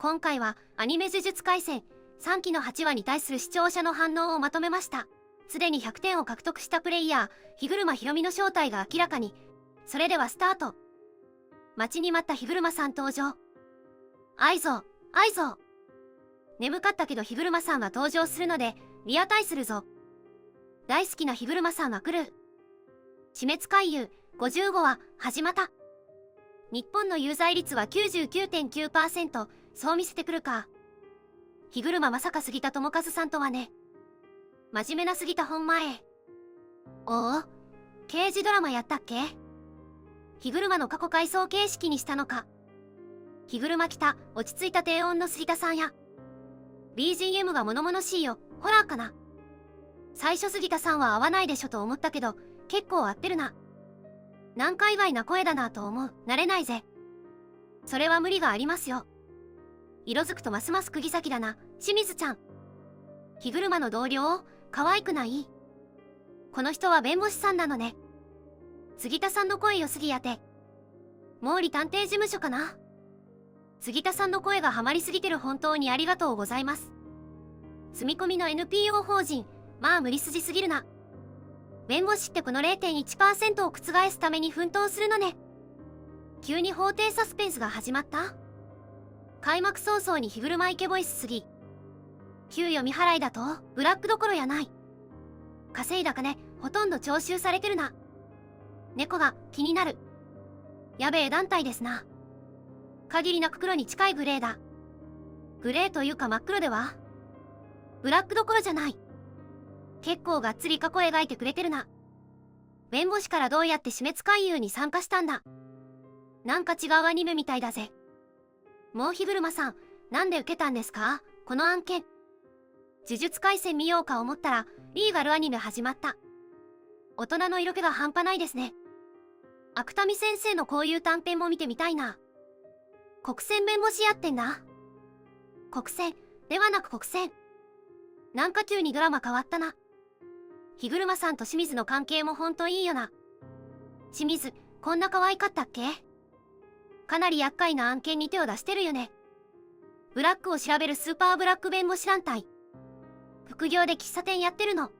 今回はアニメ呪術廻戦3期の8話に対する視聴者の反応をまとめました。すでに100点を獲得したプレイヤー、日車ひろみの正体が明らかに。それではスタート。待ちに待った日車さん登場。愛蔵。眠かったけど日車さんは登場するので、リアタイするぞ。大好きな日車さんは来る。死滅回遊55話、始まった。日本の有罪率は 99.9%、そう見せてくるか。日車まさか杉田智和さんとはね。真面目な杉田本前。おお、刑事ドラマやったっけ？日車の過去回想形式にしたのか。日車来た、落ち着いた低音の杉田さんや。BGM が物々しいよ、ホラーかな。最初杉田さんは合わないでしょと思ったけど、結構合ってるな。難界隈な声だなと思う。慣れないぜ。それは無理がありますよ。色づくとますます釘崎だな、清水ちゃん。日車の同僚、可愛くない？この人は弁護士さんなのね。杉田さんの声よ杉やて。毛利探偵事務所かな。杉田さんの声がハマりすぎてる。本当にありがとうございます。住み込みの NPO 法人、まあ無理筋すぎるな。弁護士ってこの 0.1% を覆すために奮闘するのね。急に法廷サスペンスが始まった。開幕早々に日車イケボイスすぎ。給与未払いだとブラックどころやない。稼いだ金ほとんど徴収されてるな。猫が気になる。やべえ団体ですな。限りなく黒に近いグレーだ。グレーというか真っ黒ではブラックどころじゃない。結構がっつり過去描いてくれてるな。弁護士からどうやって死滅回遊に参加したんだ。なんか違うアニメみたいだぜ。もう日車さん、なんで受けたんですかこの案件。呪術廻戦見ようか思ったらリーガルアニメ始まった。大人の色気が半端ないですね。芥見先生のこういう短編も見てみたいな。国選弁護士やってんだ。国選ではなく国選。なんか急にドラマ変わったな。日車さんと清水の関係もほんといいよな。清水、こんな可愛かったっけ？かなり厄介な案件に手を出してるよね。ブラックを調べるスーパーブラック弁護士団体。副業で喫茶店やってるの。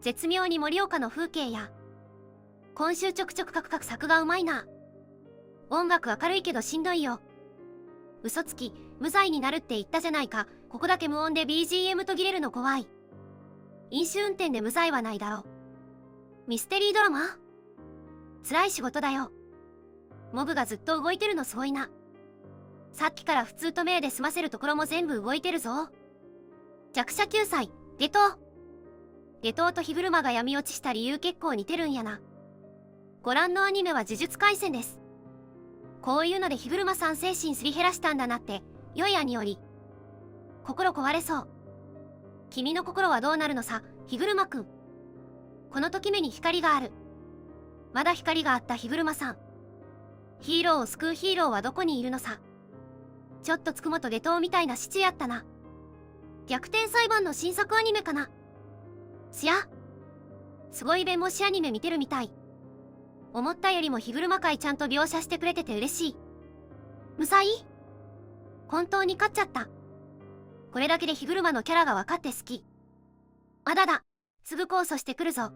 絶妙に盛岡の風景や。今週ちょくちょくカクカク作がうまいな。音楽明るいけどしんどいよ。嘘つき、無罪になるって言ったじゃないか。ここだけ無音で BGM 途切れるの怖い。飲酒運転で無罪はないだろう。ミステリードラマ？辛い仕事だよ。モブがずっと動いてるのすごいな。さっきから普通と名で済ませるところも全部動いてるぞ。弱者救済、下等。下等と日車が闇落ちした理由結構似てるんやな。ご覧のアニメは呪術廻戦です。こういうので日車さん精神すり減らしたんだなって、良い兄より。心壊れそう。君の心はどうなるのさ、日車くん。このとき目に光がある。まだ光があった日車さん。ヒーローを救うヒーローはどこにいるのさ。ちょっとつくもと下等みたいなシチやったな。逆転裁判の新作アニメかな。すごい弁護士アニメ見てるみたい。思ったよりも日車界ちゃんと描写してくれてて嬉しい。無罪？本当に勝っちゃった。これだけで日車のキャラが分かって好き。あだだ、すぐ控訴してくるぞ。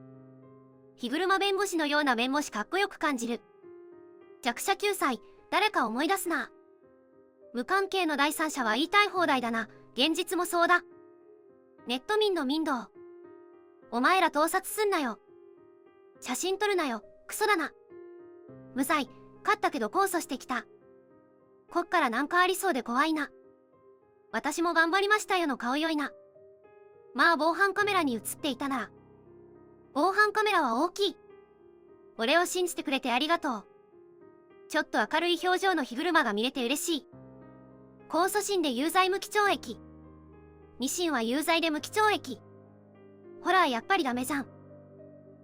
日車弁護士のような弁護士かっこよく感じる。弱者救済、誰か思い出すな。無関係の第三者は言いたい放題だな。現実もそうだ。ネット民の民道。お前ら盗撮すんなよ。写真撮るなよ。クソだな。無罪、勝ったけど控訴してきた。こっからなんかありそうで怖いな。私も頑張りましたよの顔良いな。まあ防犯カメラに映っていたなら。防犯カメラは大きい。俺を信じてくれてありがとう。ちょっと明るい表情の日車が見れて嬉しい。控訴審で有罪無期懲役。二審は有罪で無期懲役。ほらやっぱりダメじゃん。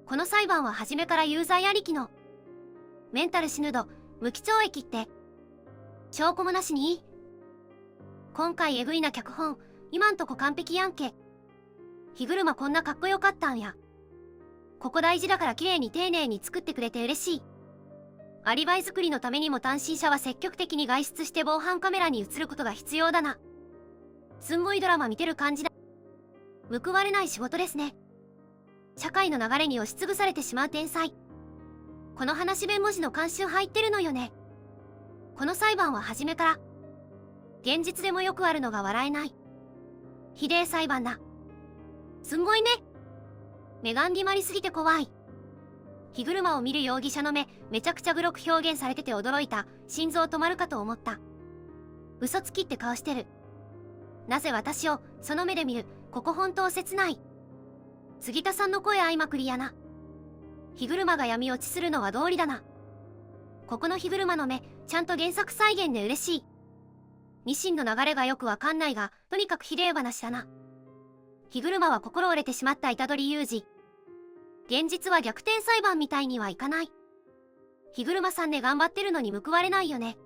この裁判は初めから有罪ありきの。メンタル死ぬど無期懲役って。証拠もなしに？今回エグいな脚本、今んとこ完璧やんけ。日車こんなかっこよかったんや。ここ大事だから綺麗に丁寧に作ってくれて嬉しい。アリバイ作りのためにも単身者は積極的に外出して防犯カメラに映ることが必要だな。すんごいドラマ見てる感じだ。報われない仕事ですね。社会の流れに押しつぶされてしまう天才。この話弁護士の監修入ってるのよね。この裁判は初めから。現実でもよくあるのが笑えない。ひでえ裁判だ。すんごい目。目がん決まりすぎて怖い。火車を見る容疑者の目、めちゃくちゃグロく表現されてて驚いた。心臓止まるかと思った。嘘つきって顔してる。なぜ私をその目で見る。ここ本当切ない。杉田さんの声相まくりやな。火車が闇落ちするのは道理だな。ここの火車の目、ちゃんと原作再現で嬉しい。ニシンの流れがよくわかんないが、とにかくひでえ話だな。火車は心折れてしまった虎杖裕二。現実は逆転裁判みたいにはいかない。火車さんで頑張ってるのに報われないよね。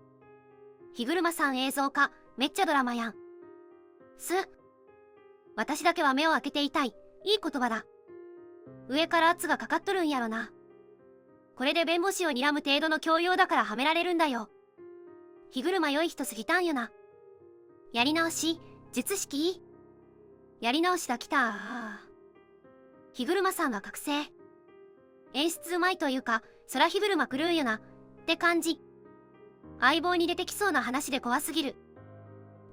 火車さん映像化、めっちゃドラマやん。私だけは目を開けていたい。いい言葉だ。上から圧がかかっとるんやろな。これで弁護士を睨む程度の教養だからはめられるんだよ。火車良い人すぎたんよな。やり直し、術式やり直しだ来た。火車さんが覚醒。演出うまいというか、空火車狂うよな。って感じ。相棒に出てきそうな話で怖すぎる。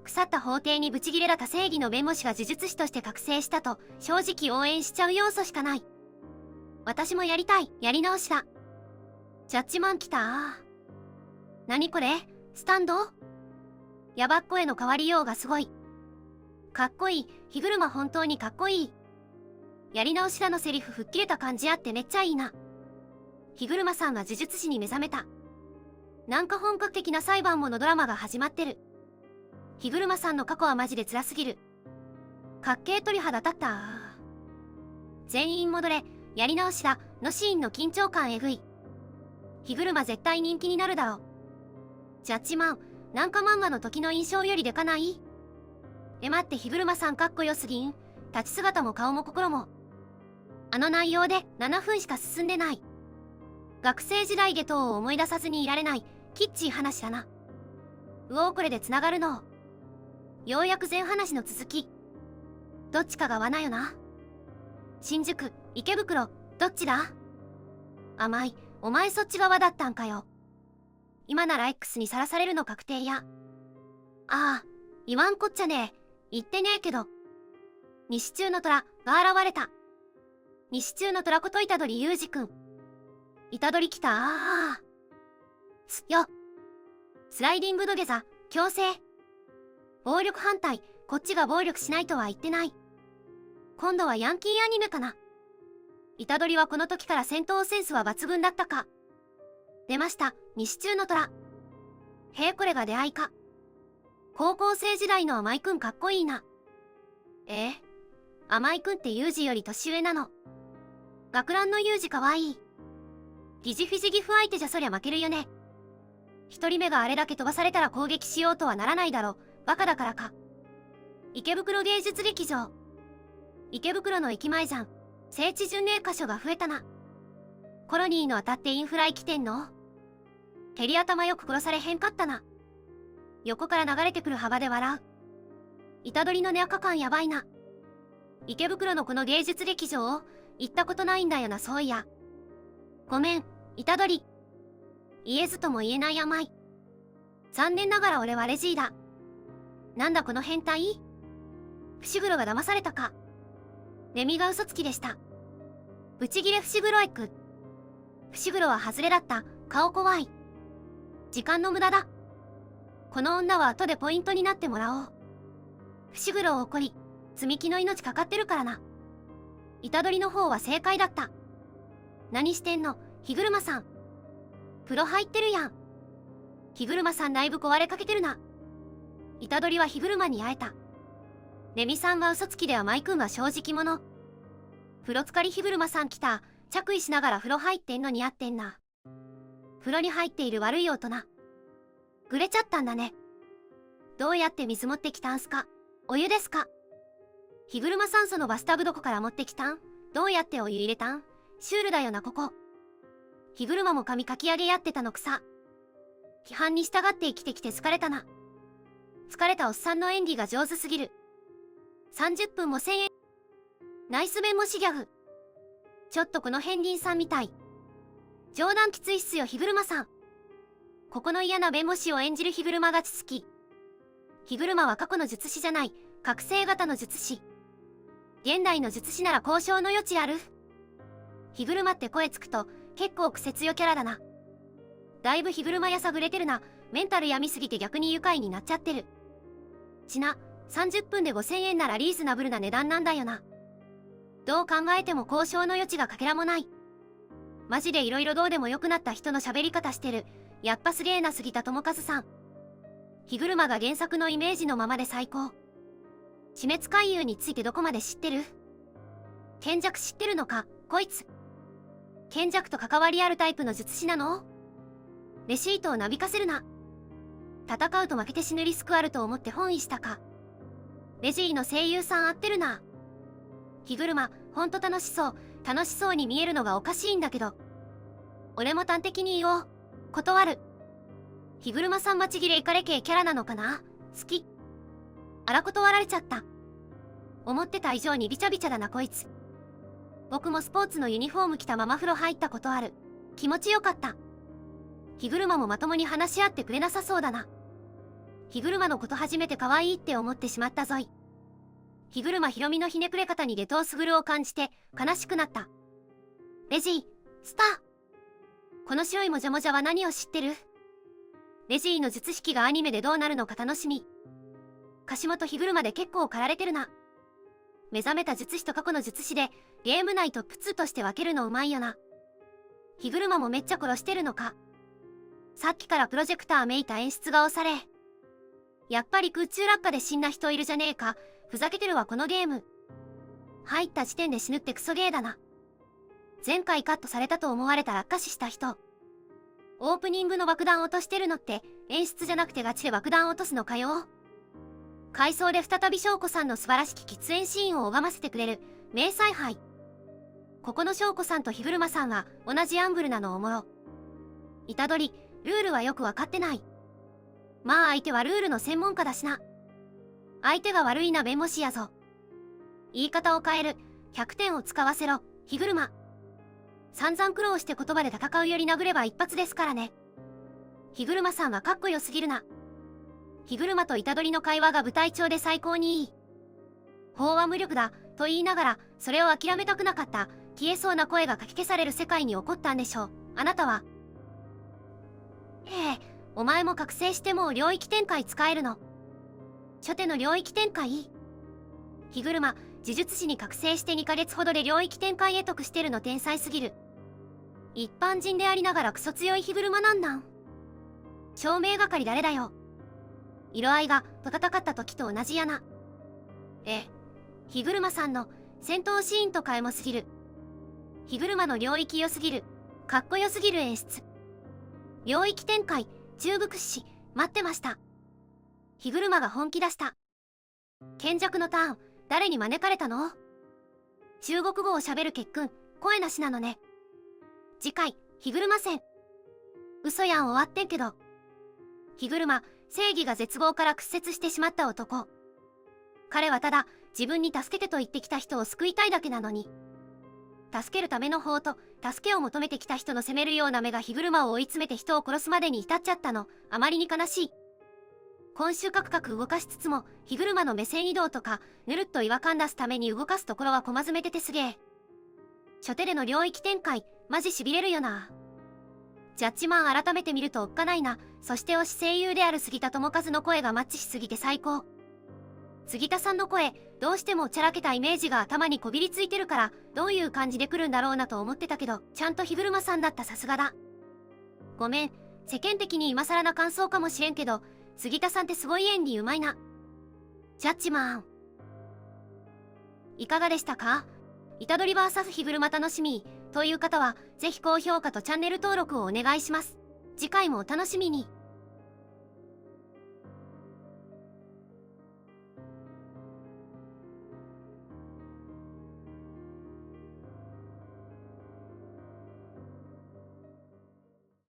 腐った法廷にブチギレだった正義の弁護士が呪術師として覚醒したと、正直応援しちゃう要素しかない。私もやりたい。やり直しだ。ジャッジマン来た。何これ？スタンド？ヤバっ声の変わりようがすごい。かっこいい。火車本当にかっこいい。やり直しだのセリフ吹っ切れた感じあってめっちゃいいな。火車さんが呪術師に目覚めた。なんか本格的な裁判ものドラマが始まってる。火車さんの過去はマジで辛すぎる。かっけー鳥肌立った。全員戻れ、やり直しだのシーンの緊張感えぐい。火車絶対人気になるだろ。ジャッジマン、なんか漫画の時の印象よりでかない？待って火車さんかっこよすぎん？立ち姿も顔も心も。あの内容で7分しか進んでない。学生時代下等を思い出さずにいられない、キッチー話だな。これで繋がるの。ようやく前話の続き。どっちかが罠よな。新宿、池袋、どっちだ？甘い、お前そっち側だったんかよ。今なら X にさらされるの確定や。ああ、言わんこっちゃねえ。言ってねえけど。西中の虎が現れた。西中の虎こと虎杖裕二くん。虎杖来たスライディング土下座、強制。暴力反対、こっちが暴力しないとは言ってない。今度はヤンキーアニメかな。虎杖はこの時から戦闘センスは抜群だったか。出ました、西中の虎。へえ、これが出会いか。高校生時代の甘井くんかっこいいな。甘井くんってユージより年上なの。学ランのユージかわいい。疑似フィジギフ相手じゃそりゃ負けるよね。一人目があれだけ飛ばされたら攻撃しようとはならないだろ。バカだからか。池袋芸術劇場。池袋の駅前じゃん。聖地巡礼箇所が増えたな。コロニーの当たってインフラ来てんの？蹴り頭よく殺されへんかったな。横から流れてくる幅で笑う。虎杖のネアカ感やばいな。池袋のこの芸術劇場行ったことないんだよな、そういや。ごめん、虎杖。言えずとも言えない甘い。残念ながら俺はレジーだ。なんだこの変態？伏黒が騙されたか。レミが嘘つきでした。ブチギレ伏黒エッグ。伏黒は外れだった。顔怖い。時間の無駄だ。この女は後でポイントになってもらおう。伏黒を怒り、積み木の命かかってるからな。虎杖の方は正解だった。何してんの、火車さん。風呂入ってるやん。火車さんだいぶ壊れかけてるな。虎杖は火車に会えた。レミさんは嘘つきで甘井くんは正直者。風呂浸かり火車さん来た。着衣しながら風呂入ってんの似合ってんな。風呂に入っている悪い大人。ぐれちゃったんだね。どうやって水持ってきたんすか？お湯ですか？火車さんそのバスタブどこから持ってきたん？どうやってお湯入れたん？シュールだよなここ。日車も髪かき上げやってたのくさ。規範に従って生きてきて疲れたな。疲れたおっさんの演技が上手すぎる。30分も1000円。ナイス弁護士ギャグ。ちょっとこの片鱗さんみたい。冗談きついっすよ日車さん。ここの嫌な弁護士を演じる日車が好き。日車は過去の術師じゃない、覚醒型の術師。現代の術師なら交渉の余地ある。日車って声つくと結構癖強キャラだな。だいぶ日車やさぐれてるな。メンタル病みすぎて逆に愉快になっちゃってる。ちな、30分で5000円ならリーズナブルな値段なんだよな。どう考えても交渉の余地がかけらもない。マジで色々どうでもよくなった人の喋り方してる。やっぱすげえな杉田智和さん。日車が原作のイメージのままで最高。死滅回遊についてどこまで知ってる？賢弱知ってるのかこいつ。賢弱と関わりあるタイプの術師なの？レシートをなびかせるな。戦うと負けて死ぬリスクあると思って本意したか。レジーの声優さん合ってるな。日車ほんと楽しそうに見えるのがおかしいんだけど。俺も端的に言おう。断る。日車さんマチギレイカレ系キャラなのかな？好き。あら断られちゃった。思ってた以上にビチャビチャだなこいつ。僕もスポーツのユニフォーム着たまま風呂入ったことある。気持ちよかった。日車もまともに話し合ってくれなさそうだな。日車のこと初めて可愛いって思ってしまったぞい。日車ひろみのひねくれ方に下等すぐるを感じて悲しくなった。レジー、スター。この白いもじゃもじゃは何を知ってる？レジーの術式がアニメでどうなるのか楽しみ。樫本日車で結構駆られてるな。目覚めた術師と過去の術師でゲーム内トップ2として分けるのうまいよな。日車もめっちゃ殺してるのか。さっきからプロジェクターめいた演出が押され。やっぱり空中落下で死んだ人いるじゃねえか。ふざけてるわこのゲーム。入った時点で死ぬってクソゲーだな。前回カットされたと思われた落下死した人。オープニングの爆弾落としてるのって演出じゃなくてガチで爆弾落とすのかよ。回想で再び翔子さんの素晴らしき喫煙シーンを拝ませてくれる名采配。ここの翔子さんと日車さんは同じアングルなのおもろ。虎杖、ルールはよくわかってない。まあ相手はルールの専門家だしな。相手が悪いな弁護士やぞ。言い方を変える。100点を使わせろ日車。散々苦労して言葉で戦うより殴れば一発ですからね。日車さんはかっこよすぎるな。日車と虎杖の会話が舞台上で最高にいい。法は無力だと言いながらそれを諦めたくなかった消えそうな声がかき消される世界に起こったんでしょう。あなたは。お前も覚醒してもう領域展開使えるの？初手の領域展開？日車、呪術師に覚醒して2ヶ月ほどで領域展開得得してるの天才すぎる。一般人でありながらクソ強い日車なんなん？証明係誰だよ。色合いがと戦った時と同じやな。日車さんの戦闘シーンとかエモすぎる。日車の領域良すぎる。かっこよすぎる演出。領域展開、中部屈指、待ってました。日車が本気出した。賢弱のターン、誰に招かれたの？中国語を喋る結君、声なしなのね。次回、日車戦。嘘やん終わってんけど。日車、正義が絶望から屈折してしまった男。彼はただ、自分に助けてと言ってきた人を救いたいだけなのに。助けるための法と、助けを求めてきた人の責めるような目が日車を追い詰めて人を殺すまでに至っちゃったの、あまりに悲しい。今週カクカク動かしつつも、日車の目線移動とか、ぬるっと違和感出すために動かすところは駒詰めててすげえ。初手での領域展開、マジ痺れるよな。ジャッジマン改めて見るとおっかないな。そして推し声優である杉田智和の声がマッチしすぎて最高。杉田さんの声、どうしてもチャラけたイメージが頭にこびりついてるから、どういう感じで来るんだろうなと思ってたけど、ちゃんと日車さんだった。さすがだ。ごめん、世間的に今更な感想かもしれんけど、杉田さんってすごい演技うまいな。ジャッジマン。いかがでしたか？虎杖 VS 日車楽しみという方は、ぜひ高評価とチャンネル登録をお願いします。次回もお楽しみに。